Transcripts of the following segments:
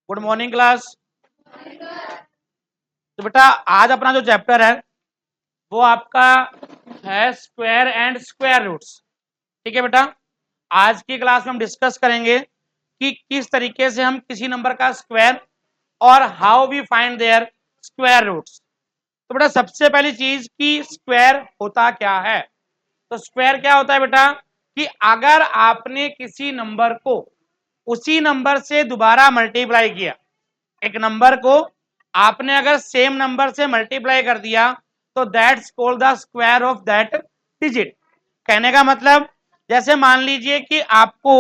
Good morning class. तो बेटा आज अपना जो चैप्टर है वो आपका है स्क्वायर एंड स्क्वायर रूट्स। ठीक है बेटा, आज की क्लास में हम डिस्कस करेंगे कि किस तरीके से हम किसी नंबर का स्क्वायर और how we find their square roots. तो बेटा सबसे पहली चीज कि स्क्वायर होता क्या है। तो स्क्वायर क्या होता है बेटा कि अगर आपने किसी नंबर को उसी नंबर से दोबारा मल्टीप्लाई किया, एक नंबर को आपने अगर सेम नंबर से मल्टीप्लाई कर दिया तो that's called the square of that digit. कहने का मतलब जैसे मान लीजिए कि आपको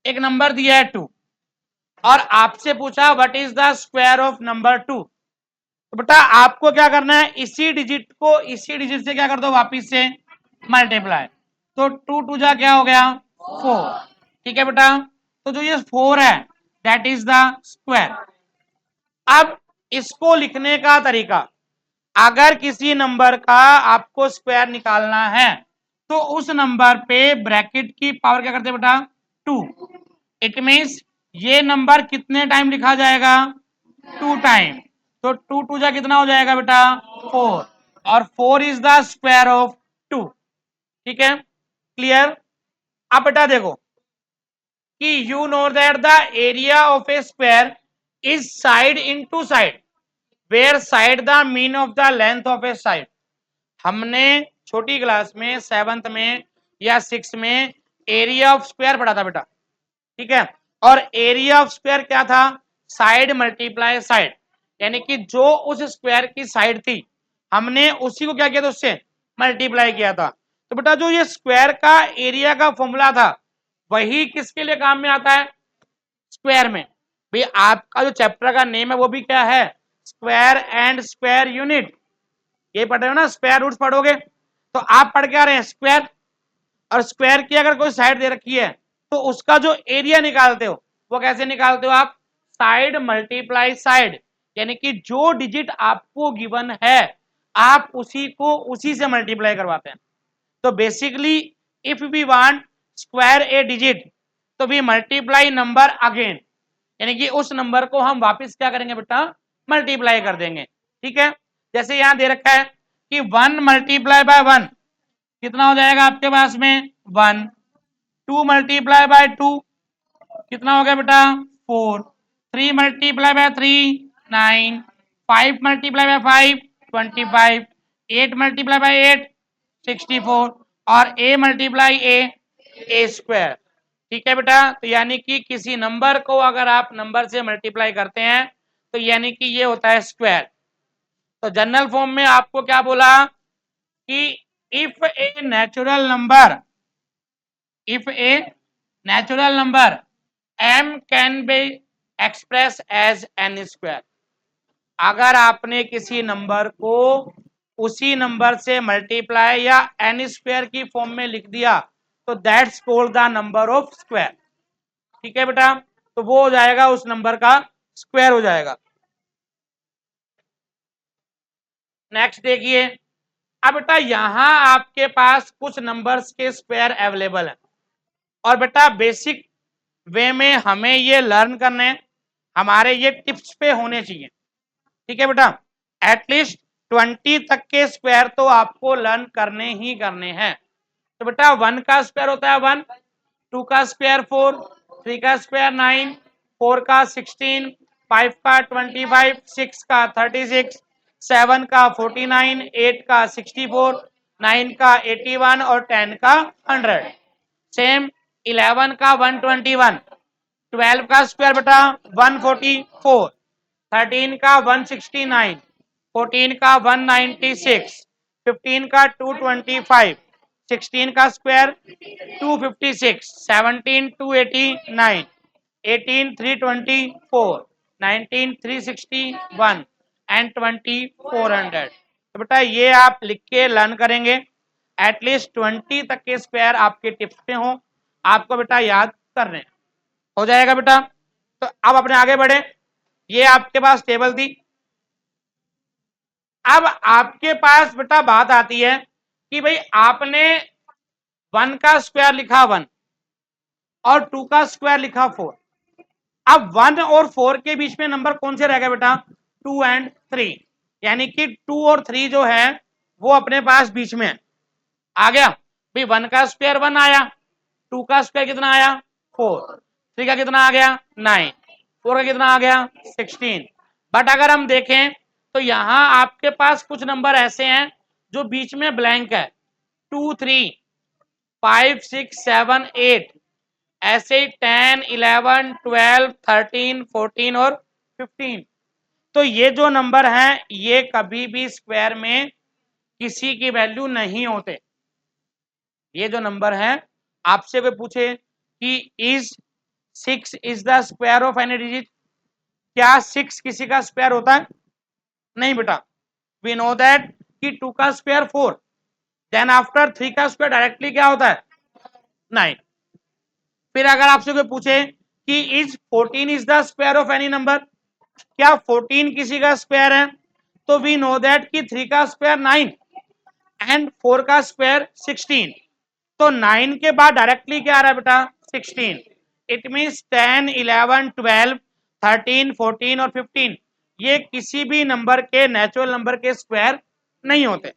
एक नंबर दिया है 2 और आपसे पूछा what is the square of number 2। तो बेटा आपको क्या करना है, इसी डिजिट को इसी डिजिट से क्या कर दो, वापिस से मल्टीप्लाई। तो 2 टू जा क्या हो गया 4। ठीक है बेटा, तो जो ये 4 है दैट इज द स्क्वायर। अब इसको लिखने का तरीका, अगर किसी नंबर का आपको स्क्वायर निकालना है तो उस नंबर पे ब्रैकेट की पावर क्या करते हैं बेटा 2। इट मींस ये नंबर कितने टाइम लिखा जाएगा 2 टाइम। तो 2 टू जा कितना हो जाएगा बेटा 4 और 4 इज द स्क्वायर ऑफ 2। ठीक है, क्लियर। अब बेटा देखो कि you know that the area of a square is side into side where side the mean of the length of a side. हमने छोटी क्लास में 7th में या 6th में एरिया ऑफ स्क्वायर पढ़ा था बेटा। ठीक है, और एरिया ऑफ स्क्वायर क्या था, साइड मल्टीप्लाई साइड, यानी कि जो उस स्क्वायर की साइड थी हमने उसी को क्या किया था, उससे मल्टीप्लाई किया था। तो बेटा जो ये स्क्वायर का एरिया का फॉर्मूला था वही किसके लिए काम में आता है, स्क्वायर में। भाई आपका जो चैप्टर का नेम है वो भी क्या है, स्क्वायर एंड स्क्वायर यूनिट। ये पढ़ रहे हो ना, स्क्वायर रूट्स पढ़ोगे तो आप पढ़ के आ रहे हैं स्क्वायर, और स्क्वायर की अगर कोई साइड दे रखी है तो उसका जो एरिया निकालते हो वो कैसे निकालते हो आप, साइड मल्टीप्लाई साइड, यानी कि जो डिजिट आपको गिवन है आप उसी को उसी से मल्टीप्लाई करवाते हैं। तो basically if we want square a digit तो वी मल्टीप्लाई नंबर अगेन, यानी कि उस नंबर को हम वापस क्या करेंगे बेटा, मल्टीप्लाई कर देंगे। ठीक है, जैसे यहां दे रखा है कि 1 मल्टीप्लाई बाय 1 कितना हो जाएगा आपके पास में 1, 2 मल्टीप्लाई बाय 2 कितना हो गया बेटा 4, 3 multiply by 3 9, 5 multiply by 5 25, 8 multiply by 8 64 और a मल्टीप्लाई ए स्क्वायर। ठीक है बेटा, तो यानी कि किसी नंबर को अगर आप नंबर से मल्टीप्लाई करते हैं तो यानी कि ये होता है स्क्वायर। तो जनरल फॉर्म में आपको क्या बोला कि if a natural number, if a natural number m can be expressed as n square, अगर आपने किसी नंबर को उसी नंबर से मल्टीप्लाई या एन स्क्वायर की फॉर्म में लिख दिया तो that's called the number of square. ठीक है बेटा, तो वो हो जाएगा उस नंबर का स्क्वायर हो जाएगा। नेक्स्ट देखिए, अब बेटा यहां आपके पास कुछ नंबर्स के स्क्वायर अवेलेबल है और बेटा बेसिक वे में हमें ये लर्न करने, हमारे ये टिप्स पे होने चाहिए। ठीक है बेटा, एटलीस्ट 20 तक के स्क्वायर तो आपको लर्न करने ही करने हैं। तो बेटा 1 का स्क्वायर होता है 1, 2 का स्क्वायर 4, 3 का स्क्वायर 9, 4 का 16, 5 का 25, 6 का 36, 7 का 49, 8 का 64, 9 का 81 और 10 का 100। सेम 11 का 121, 12 का स्क्वायर बेटा 144, 13 का 169, 14 का 196, 15 का 225, 16 का स्क्वायर 256, 17 289, 18 324, 19 361 एंड 20 400। तो बेटा ये आप लिख के लर्न करेंगे, एटलीस्ट 20 तक के स्क्वायर आपके टिप्स पे हो, आपको बेटा याद करने हो जाएगा बेटा। तो अब अपने आगे बढ़े, ये आपके पास टेबल थी। अब आपके पास बेटा बात आती है कि भाई आपने 1 का स्क्वायर लिखा 1, और 2 का स्क्वायर लिखा 4। अब 1 और 4 के बीच में नंबर कौन से रह गए बेटा? 2 एंड 3, यानी कि 2 और 3 जो है वो अपने पास बीच में आ गया भाई। 1 का स्क्वायर 1 आया, 2 का स्क्वायर कितना आया 4, 3 का कितना आ गया 9, 4 का कितना आ गया 16। बट अगर हम देखें तो यहां आपके पास कुछ नंबर ऐसे हैं जो बीच में ब्लैंक है, 2 3 5 6 7 8, ऐसे ही 10 11 12 13 14 और 15। तो ये जो नंबर हैं ये कभी भी स्क्वायर में किसी की वैल्यू नहीं होते। ये जो नंबर है, आपसे कोई पूछे कि is 6 is the square of any digit, क्या 6 किसी का स्क्वायर होता है? नहीं बेटा। वी नो दैट कि 2 का स्क्वायर 4, देन आफ्टर 3 का स्क्वायर डायरेक्टली क्या होता है 9। फिर अगर आपसे कोई पूछे कि is 14 is the square of any number, क्या 14 किसी का स्क्वायर है? तो वी नो दैट कि 3 का स्क्वायर 9 एंड 4 का स्क्वायर 16। तो 9 के बाद डायरेक्टली क्या आ रहा है बेटा 16। इट मीन्स 10 11 12 13 14 और 15 ये किसी भी नंबर के नेचुरल नंबर के स्क्वायर नहीं होते।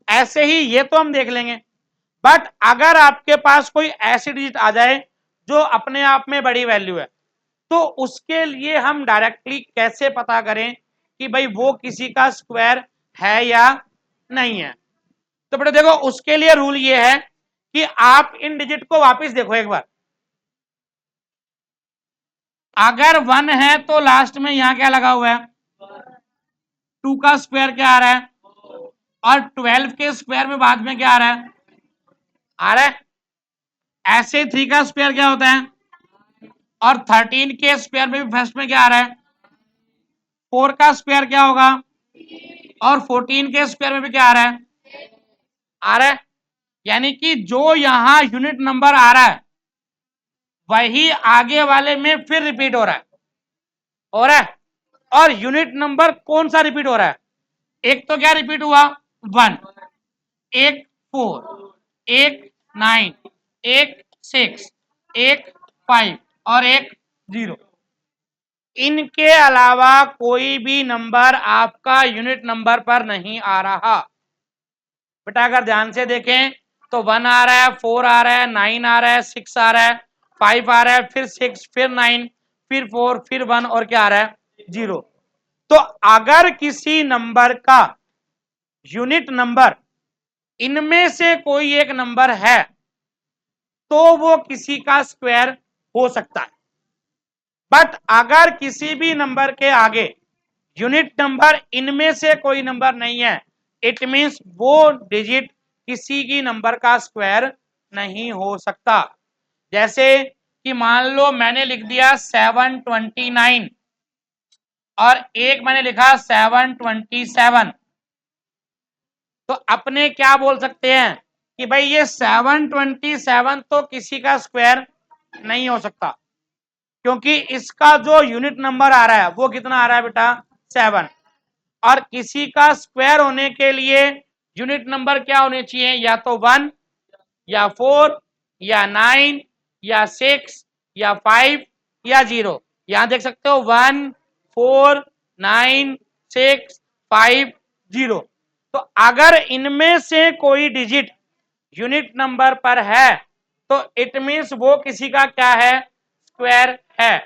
ऐसे ही ये तो हम देख लेंगे। बट अगर आपके पास कोई ऐसी डिजिट आ जाए जो अपने आप में बड़ी वैल्यू है, तो उसके लिए हम डायरेक्टली कैसे पता करें कि भाई वो किसी का स्क्वायर है या नहीं है? तो बेटा देखो उसके लिए रूल ये है कि आप इन डिजिट को वापस देखो एक बार। अगर 1 है तो लास्ट में यहां क्या लगा हुआ है 2 का स्क्वायर क्या आ रहा है, और 12 के स्क्वायर में बाद में क्या आ रहा है ऐसे 3 का स्क्वायर क्या होता है, और 13 के स्क्वायर में भी फर्स्ट में क्या आ रहा है 4 का स्क्वायर क्या होगा, और 14 के स्क्वायर में भी क्या आ रहा है। यानी कि जो यहां यूनिट नंबर आ रहा है वही आगे वाले में फिर रिपीट हो रहा है। और यूनिट नंबर कौन सा रिपीट हो रहा है? एक तो क्या रिपीट हुआ 1, एक 4, एक 9, एक 6, एक 5 और एक 0। इनके अलावा कोई भी नंबर आपका यूनिट नंबर पर नहीं आ रहा। बेटा अगर ध्यान से देखें तो 1 आ रहा है, 4 आ रहा है, 9 आ रहा है, 6 आ रहा है, 5 आ रहा है, फिर 6, फिर 9, फिर 4, फिर 1 और क्या आ रहा है 0। तो अगर किसी नंबर का यूनिट नंबर इनमें से कोई एक नंबर है तो वो किसी का स्क्वायर हो सकता है। बट अगर किसी भी नंबर के आगे यूनिट नंबर इनमें से कोई नंबर नहीं है, इट मींस वो डिजिट किसी की नंबर का स्क्वायर नहीं हो सकता। जैसे कि मान लो मैंने लिख दिया 729 और एक मैंने लिखा 727, तो अपने क्या बोल सकते हैं कि भाई ये 727 तो किसी का स्क्वायर नहीं हो सकता, क्योंकि इसका जो यूनिट नंबर आ रहा है वो कितना आ रहा है बेटा 7। और किसी का स्क्वायर होने के लिए यूनिट नंबर क्या होने चाहिए, या तो 1 या 4 या 9 या 6 या 5 या 0। यहां देख सकते हो 1 4 9 6 5 0। तो अगर इनमें से कोई डिजिट यूनिट नंबर पर है तो इट मीन्स वो किसी का क्या है स्क्वायर है।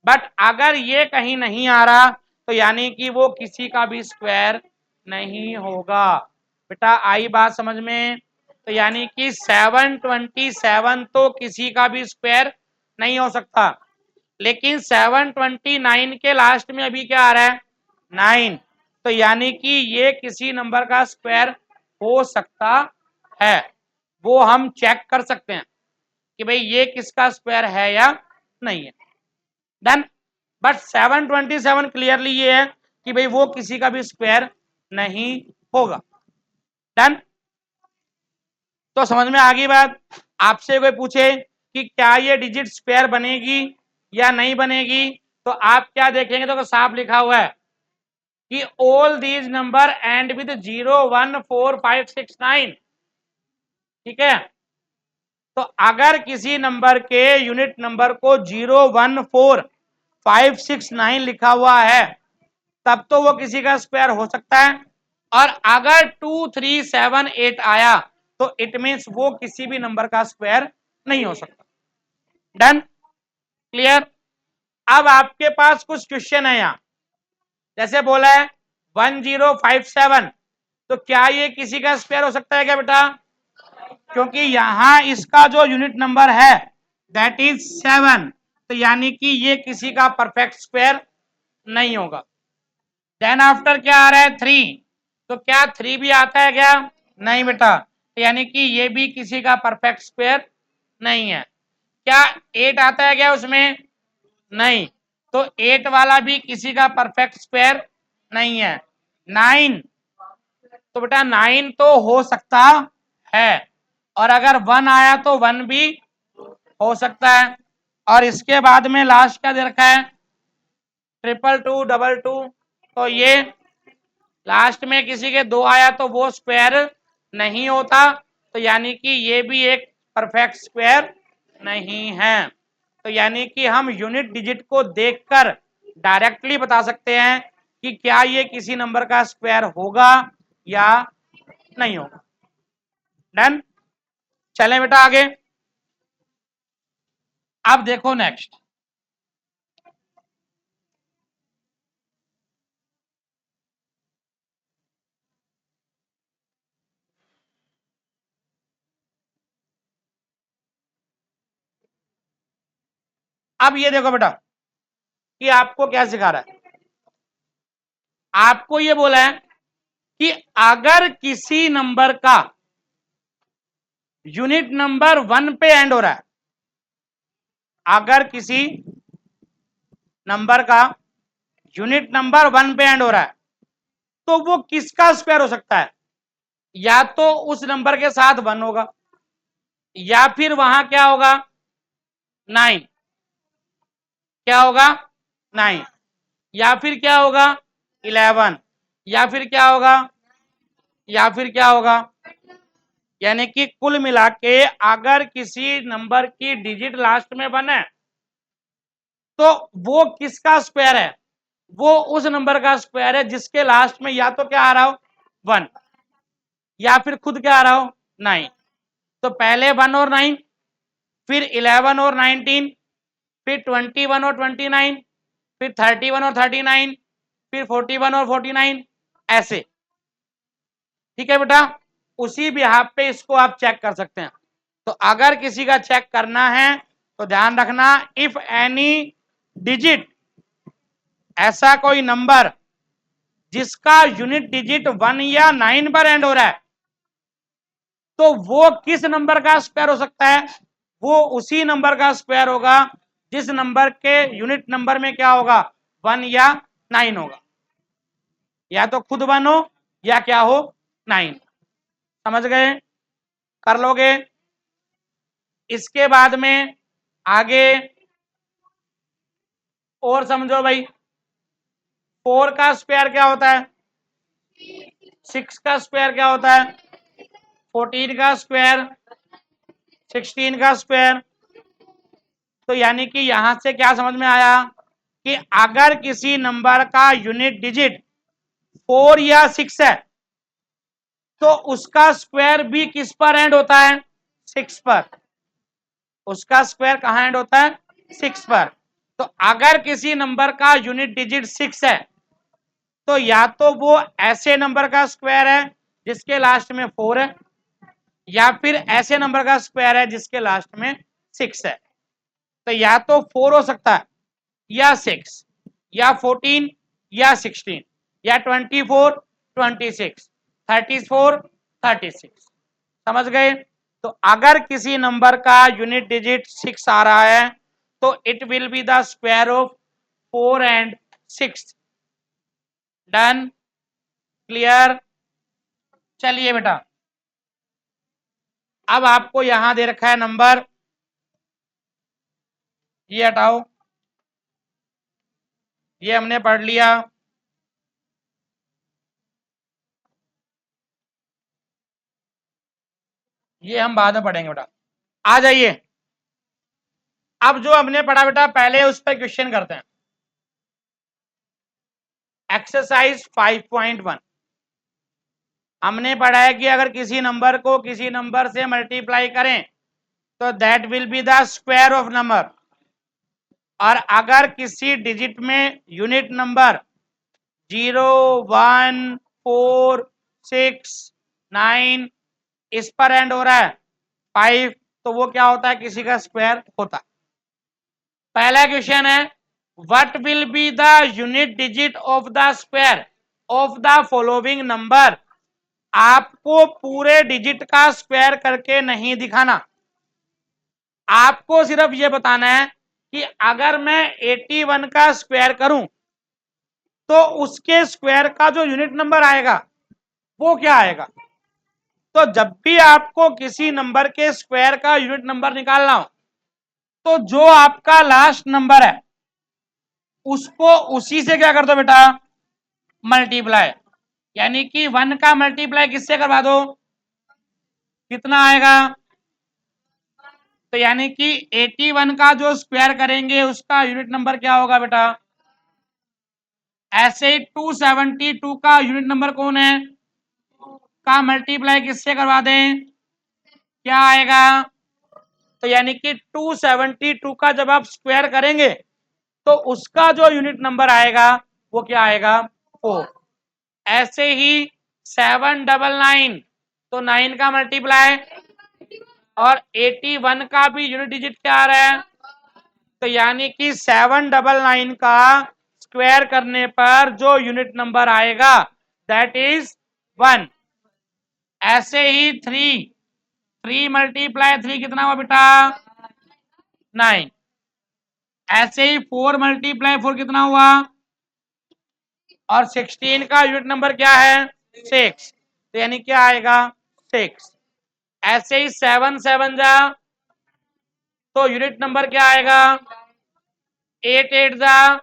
बट अगर ये कहीं नहीं आ रहा तो यानी कि वो किसी का भी स्क्वायर नहीं होगा। बेटा आई बात समझ में? तो यानी कि 727 तो किसी का भी स्क्वायर नहीं हो सकता, लेकिन 729 के लास्ट में अभी क्या आ रहा है 9, तो यानी कि ये किसी नंबर का स्क्वायर हो सकता है। वो हम चेक कर सकते हैं कि भाई ये किसका स्क्वायर है या नहीं है। डन। बट 727 क्लियरली ये है कि भाई वो किसी का भी स्क्वायर नहीं होगा। डन। तो समझ में आ गई बात? आपसे कोई पूछे कि क्या ये डिजिट स्क्वायर बनेगी या नहीं बनेगी, तो आप क्या देखेंगे तो साफ लिखा हुआ है कि all these number and with 0 1 4 5 6 9। ठीक है, तो अगर किसी नंबर के यूनिट नंबर को 0, 1, 4, 5, 6, 9 लिखा हुआ है तब तो वो किसी का स्क्वायर हो सकता है, और अगर 2, 3, 7, 8 आया तो इट मीन्स वो किसी भी नंबर का स्क्वायर नहीं हो सकता। Done, clear. अब आपके पास कुछ क्वेश्चन है यहां, जैसे बोला है 1057, तो क्या ये किसी का स्क्वायर हो सकता है क्या बेटा? क्योंकि यहां इसका जो यूनिट नंबर है दैट इज 7, तो यानी कि ये किसी का परफेक्ट स्क्वायर नहीं होगा। देन आफ्टर क्या आ रहा है 3, तो क्या 3 भी आता है क्या? नहीं बेटा, तो यानी कि ये भी किसी का परफेक्ट स्क्वायर नहीं है। क्या 8 आता है क्या उसमें? नहीं, तो 8 वाला भी किसी का परफेक्ट स्क्वायर नहीं है। 9, तो बेटा 9 तो हो सकता है, और अगर 1 आया तो 1 भी हो सकता है। और इसके बाद में लास्ट क्या दे रखा है? 222, 22, तो ये लास्ट में किसी के 2 आया तो वो स्क्वायर नहीं होता, तो यानी कि ये भी एक परफेक्ट स्क्वायर नहीं है। तो यानी कि हम यूनिट डिजिट को देखकर डायरेक्टली बता सकते हैं कि क्या ये किसी नंबर का स्क्वायर होगा या नहीं होगा। डन, चलें बेटा आगे। अब देखो नेक्स्ट, अब ये देखो बेटा कि आपको क्या सिखा रहा है। आपको ये बोला है कि अगर किसी नंबर का यूनिट नंबर 1 पे एंड हो रहा है, अगर किसी नंबर का यूनिट नंबर 1 पे एंड हो रहा है तो वो किसका स्क्वायर हो सकता है? या तो उस नंबर के साथ 1 होगा, या फिर वहां क्या होगा? 9, क्या होगा? 9, या फिर क्या होगा? 11, या फिर क्या होगा? या फिर क्या होगा? यानी कि कुल मिला के अगर किसी नंबर की डिजिट लास्ट में 1 है तो वो किसका स्क्वायर है? वो उस नंबर का स्क्वायर है जिसके लास्ट में या तो क्या आ रहा हो? 1, या फिर खुद क्या आ रहा हो? 9। तो पहले 1 और 9, फिर 11 और 19, फिर 21 और 29, फिर 31 और 39, फिर 41 और 49, ऐसे। ठीक है बेटा, उसी बिहाफ पे इसको आप चेक कर सकते हैं। तो अगर किसी का चेक करना है तो ध्यान रखना, इफ एनी डिजिट, ऐसा कोई नंबर जिसका यूनिट डिजिट 1 या 9 पर एंड हो रहा है, तो वो किस नंबर का स्क्वायर हो सकता है? वो उसी नंबर का स्क्वायर होगा जिस नंबर के यूनिट नंबर में क्या होगा? 1 या 9 होगा, या तो खुद 1 हो या क्या हो? 9। समझ गए? कर लोगे? इसके बाद में आगे और समझो भाई, 4 का स्क्वायर क्या होता है? 6 का स्क्वायर क्या होता है? 14 का स्क्वायर, 16 का स्क्वायर। तो यानी कि यहां से क्या समझ में आया कि अगर किसी नंबर का यूनिट डिजिट 4 या 6 है तो उसका स्क्वायर भी किस पर एंड होता है? 6 पर। उसका स्क्वायर कहां एंड होता है? 6 पर। तो अगर किसी नंबर का यूनिट डिजिट 6 है तो या तो वो ऐसे नंबर का स्क्वायर है जिसके लास्ट में 4 है, या फिर ऐसे नंबर का स्क्वायर है जिसके लास्ट में 6 है। तो या तो 4 हो सकता है, या 6, या 14, या 16, या 24, 26, 34, 36। समझ गए? तो अगर किसी नंबर का यूनिट डिजिट 6 आ रहा है तो it will be the square of 4 and 6। Done, clear. चलिए बेटा, अब आपको यहां दे रखा है नंबर, ये हटाओ, ये हमने पढ़ लिया। ये हम बाद में पढ़ेंगे बेटा। आ जाइए, अब जो हमने पढ़ा बेटा पहले उस पर क्वेश्चन करते हैं। एक्सरसाइज 5.1 हमने पढ़ा है कि अगर किसी नंबर को किसी नंबर से मल्टीप्लाई करें तो that will be the square of number, और अगर किसी डिजिट में यूनिट नंबर 0, 1, 4, 6, 9 इस पर एंड हो रहा है 5, तो वो क्या होता है, किसी का स्क्वायर होता है। पहला क्वेश्चन है what will be the unit digit of the square of the following number. आपको पूरे डिजिट का स्क्वायर करके नहीं दिखाना, आपको सिर्फ ये बताना है कि अगर मैं 81 का स्क्वायर करूं तो उसके स्क्वायर का जो यूनिट नंबर आएगा वो क्या आएगा। तो जब भी आपको किसी नंबर के स्क्वायर का यूनिट नंबर निकालना हो तो जो आपका लास्ट नंबर है उसको उसी से क्या कर दो बेटा, मल्टीप्लाई। यानी कि 1 का मल्टीप्लाई किससे करवा दो, कितना आएगा। तो यानी कि 81 का जो स्क्वायर करेंगे उसका यूनिट नंबर क्या होगा बेटा। ऐसे ही 272 का यूनिट नंबर कौन है, का मल्टीप्लाई किससे करवा दें, क्या आएगा। तो यानी कि 272 का जब आप स्क्वायर करेंगे तो उसका जो यूनिट नंबर आएगा वो क्या आएगा, 4। ऐसे ही 799 तो 9 का मल्टीप्लाई, और 81 का भी यूनिट डिजिट क्या आ रहा है। तो यानी कि 799 का स्क्वायर करने पर जो यूनिट नंबर आएगा दैट इज 1। ऐसे ही 3 मल्टीप्लाई 3 कितना हुआ बेटा, 9। ऐसे ही 4 मल्टीप्लाई 4 कितना हुआ, और 16 का यूनिट नंबर क्या है, 6, तो यानी क्या आएगा, 6। ऐसे ही 7 7 जा तो यूनिट नंबर क्या आएगा, 8 8 जा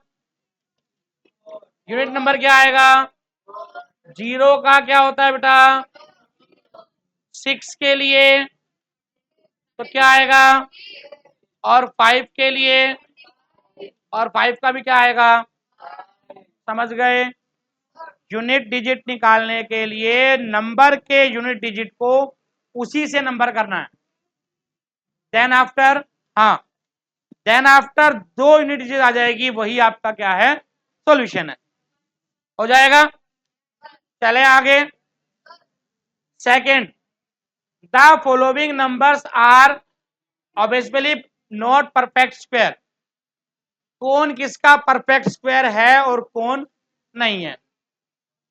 यूनिट नंबर क्या आएगा। 0 का क्या होता है बेटा, 6 के लिए तो क्या आएगा, और 5 के लिए, और 5 का भी क्या आएगा। समझ गए। यूनिट डिजिट निकालने के लिए नंबर के यूनिट डिजिट को उसी से नंबर करना है। देन आफ्टर, हाँ, देन आफ्टर 2 यूनिट डिजिट आ जाएगी, वही आपका क्या है, सॉल्यूशन है। हो जाएगा। चले आगे। Second, the following numbers are obviously not perfect square. कौन किसका परफेक्ट स्क्वायर है और कौन नहीं है।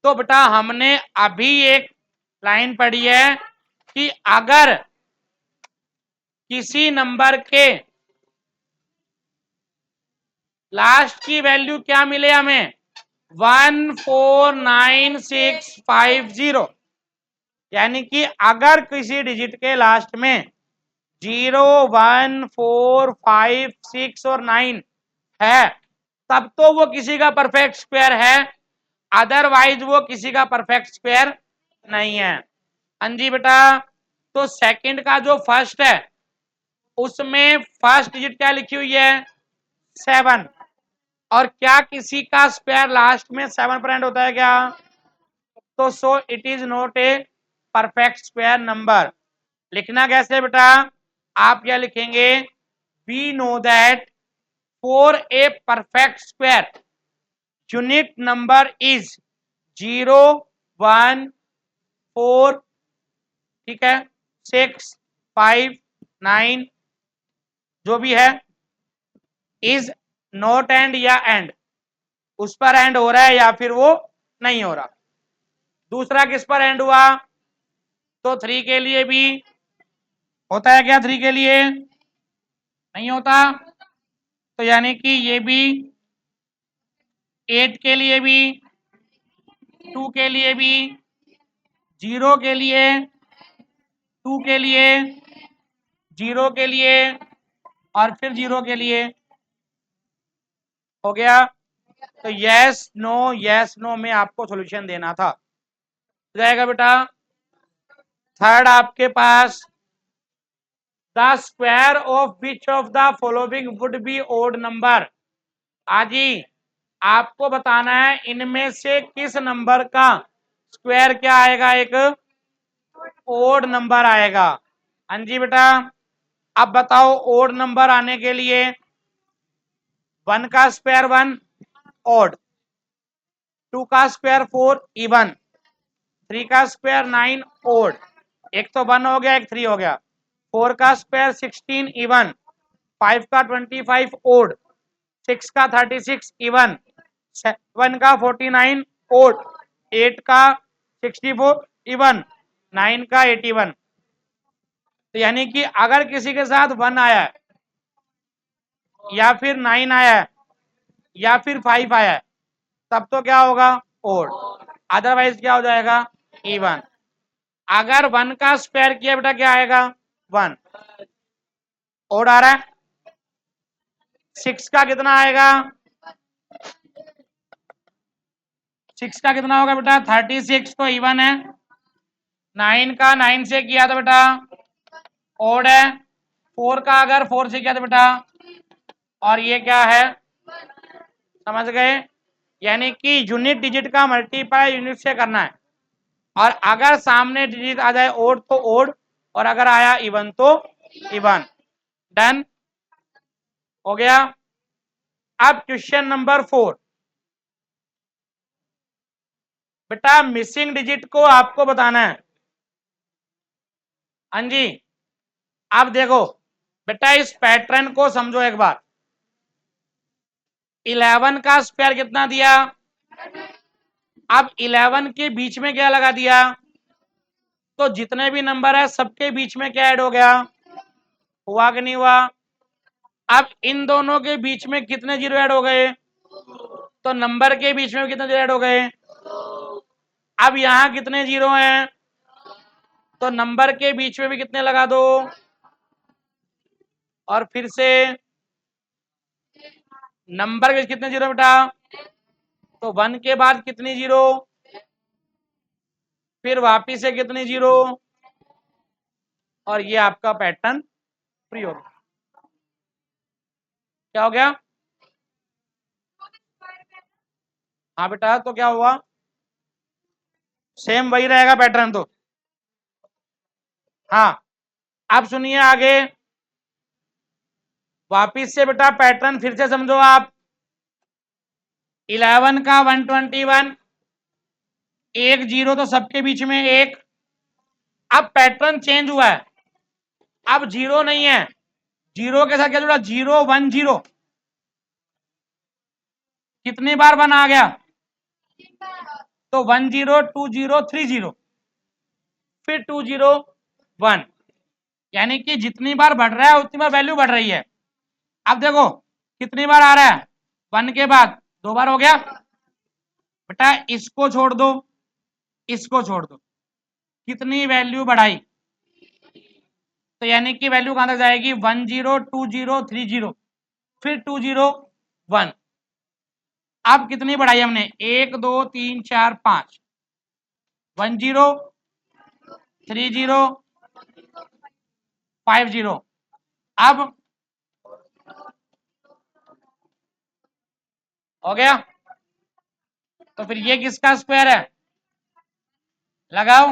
तो बेटा हमने अभी एक लाइन पढ़ी है कि अगर किसी नंबर के लास्ट की वैल्यू क्या मिले हमें, 149650, यानी कि अगर किसी डिजिट के लास्ट में 0 1 4 5 6 और 9 है तब तो वो किसी का परफेक्ट स्क्वायर है, अदरवाइज वो किसी का परफेक्ट स्क्वायर नहीं है। हाँ जी बेटा। तो सेकंड का जो फर्स्ट है उसमें फर्स्ट डिजिट क्या लिखी हुई है, 7, और क्या किसी का स्क्वायर लास्ट में 7 पर एंड होता है क्या। तो so it is not a perfect square number. लिखना कैसे बेटा, आप क्या लिखेंगे, we know that for a perfect square unit number is 0 1 4, ठीक है, 6 5 9 जो भी है, इज नॉट एंड या एंड, उस पर एंड हो रहा है या फिर वो नहीं हो रहा। दूसरा किस पर एंड हुआ, तो 3 के लिए भी होता है क्या, 3 के लिए नहीं होता। तो यानी कि ये भी 8 के लिए भी, 2 के लिए भी, 0 के लिए, 2 के लिए, 0 के लिए, और फिर 0 के लिए। हो गया। तो यस नो में आपको सॉल्यूशन देना था। हो जाएगा बेटा। थर्ड आपके पास the square of which of the following would be odd number. आजी आपको बताना है इनमें से किस नंबर का स्क्वायर क्या आएगा, एक ओड नंबर आएगा। हाँ जी बेटा, अब बताओ ओड नंबर आने के लिए 1 का स्क्वायर 1 ओड, 2 का स्क्वायर 4 इवन, 3 का स्क्वायर 9 ओड, एक तो 1 हो गया एक 3 हो गया, 4 का स्क्वायर 16 इवन, 5 का 25 ओड, 6 का 36 इवन, 7 का 49 ओड, 8 का 64 इवन, 9 का 81। तो यानी कि अगर किसी के साथ 1 आया है या फिर 9 आया है या फिर 5 आया है तब तो क्या होगा, ओड, अदरवाइज क्या हो जाएगा, इवन। अगर 1 का स्क्वायर किया बेटा क्या आएगा, 1, ओड आ रहा है। 6 का कितना आएगा, 6 का कितना होगा बेटा 36, तो इवन है। 9 का 9 से किया था बेटा ओड है। 4 का अगर 4 से किया था बेटा, और ये क्या है, समझ गए, यानी कि यूनिट डिजिट का मल्टीप्लाई यूनिट से करना है, और अगर सामने डिजिट आ जाए ओड तो ओड, और अगर आया इवन तो इवन। डन हो गया। अब क्वेश्चन नंबर 4, बेटा मिसिंग डिजिट को आपको बताना है। हाँ जी, अब देखो बेटा इस पैटर्न को समझो एक बार। 11 का स्क्वायर कितना दिया, अब 11 के बीच में क्या लगा दिया, तो जितने भी नंबर है सबके बीच में क्या ऐड हो गया, हुआ कि नहीं हुआ। अब इन दोनों के बीच में कितने जीरो ऐड हो गए, तो नंबर के बीच में कितने जीरो ऐड हो गए। अब यहां कितने जीरो हैं, तो नंबर के बीच में भी कितने लगा दो, और फिर से नंबर के कितने जीरो बेटा, तो 1 के बाद कितनी जीरो, फिर वापिस से कितनी जीरो, और ये आपका पैटर्न फ्री हो गया। क्या हो गया, हाँ बेटा तो क्या हुआ, सेम वही रहेगा पैटर्न तो। हाँ अब सुनिए आगे, वापिस से बेटा पैटर्न फिर से समझो आप। 11 का 121, एक जीरो तो सबके बीच में एक। अब पैटर्न चेंज हुआ है, अब जीरो नहीं है, जीरो के साथ क्या जुड़ा, 0 1 0, कितनी बार 1 आ गया, तो 1 0 2 0 3 0, फिर 2 0 1, यानी कि जितनी बार बढ़ रहा है उतनी बार वैल्यू बढ़ रही है। अब देखो कितनी बार आ रहा है, 1 के बाद 2 बार हो गया, बेटा इसको छोड़ दो, इसको छोड़ दो, कितनी वैल्यू बढ़ाई, तो यानी कि वैल्यू कहां तक जाएगी, 1 0 2 0 3 0, फिर 2 0 1। अब कितनी बढ़ाई हमने, 1 2 3 4 5, 1 0 3 0 5 0। अब हो गया, तो फिर ये किसका स्क्वायर है, लगाओ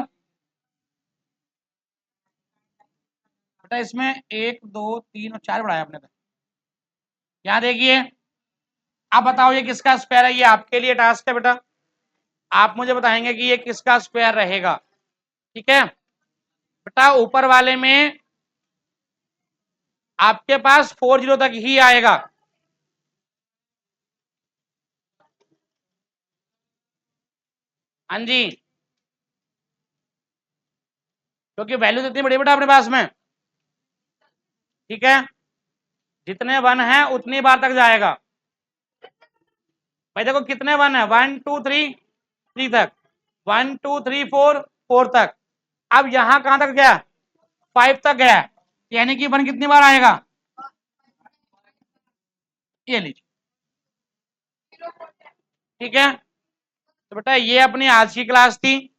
बेटा, इसमें 1 2 3 और 4 बढ़ाया आपने, यहां देखिए। अब बताओ ये किसका स्क्वायर है, ये आपके लिए टास्क है बेटा, आप मुझे बताएंगे कि ये किसका स्क्वायर रहेगा। ठीक है बेटा, ऊपर वाले में आपके पास 4 जीरो तक ही आएगा, हाँ जी, क्योंकि वैल्यू तो इतनी बड़ी बेटा अपने पास में। ठीक है, जितने 1 है उतनी बार तक जाएगा। भाई देखो कितने 1 है, 1 2 3 3 तक, 1 2 3 4 4 तक। अब यहां कहां तक गया, 5 तक गया, यानी कि 1 कितनी बार आएगा, ये लीजिए। ठीक है, तो बेटा ये अपनी आज की क्लास थी,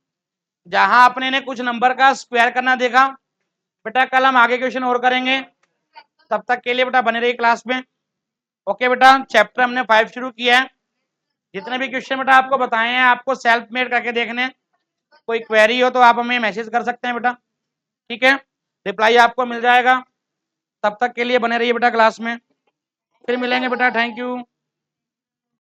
जहां अपने ने कुछ नंबर का स्क्वायर करना देखा। बेटा कल हम आगे क्वेश्चन और करेंगे, तब तक के लिए बेटा बने रहिए क्लास में। ओके बेटा, चैप्टर हमने 5 शुरू किया है। जितने भी क्वेश्चन बेटा आपको बताए हैं आपको सेल्फ मेड करके देखने हैं। कोई क्वेरी हो तो आप हमें मैसेज कर सकते हैं बेटा, ठीक है, रिप्लाई आपको मिल जाएगा। तब तक के लिए बने रहिए बेटा क्लास में, फिर मिलेंगे बेटा, थैंक यू।